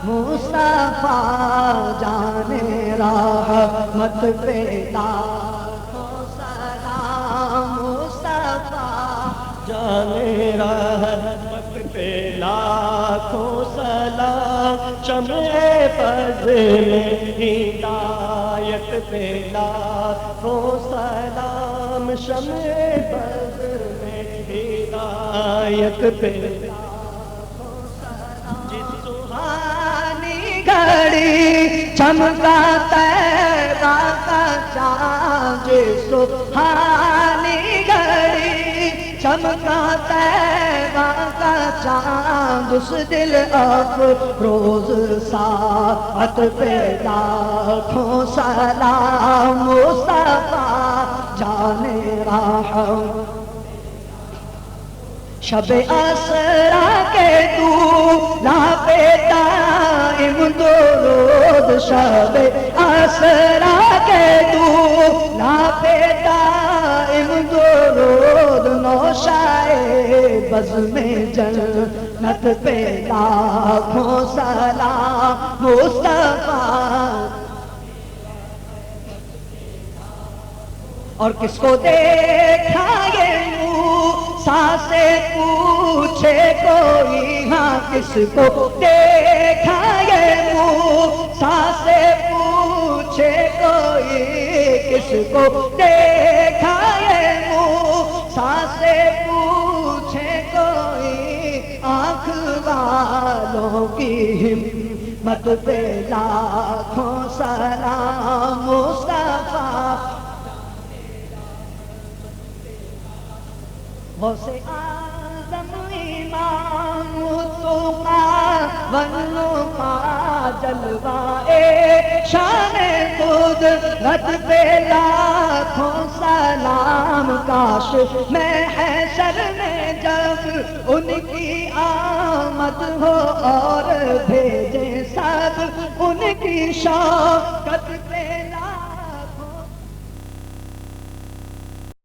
مصطفیٰ جانے رحمت پہ لاکھوں سلام مصطفیٰ جانے رحمت پہ لاکھوں سلام شمع فضل میں ہدایت پہ لاکھوں سلام شمع فضل میں ہدایت پہ گھڑی چمکا طیبہ کا چاند سبحانی گھڑی چمکا طیبہ کا چاند اس دل افروز ساعت پہ لاکھوں سلام مصطفیٰ جانے رحمت شب اسرا کے دولہا پہ دائم درود شب اسرا کے دولہا پہ دائم درود نوشائے بزم جنت پہ لاکھوں سلام مصطفیٰ اور کس کو دیکھا یہ موسیٰ سے پوچھے کوئی ہاں کس کو دیکھا یہ موسیٰ سے پوچھے کوئی کس کو دیکھا یہ موسیٰ سے پوچھے کوئی آنکھ والوں کی ہمت پہ لاکھوں سلام مصطفیٰ غوث اعظم امام التقیٰ والنقیٰ جلوائے شان قدرت پہ لاکھوں سلام کاش میں حشر میں جب ان کی آمد ہو اور بھیجے سب ان کی شوکت پہ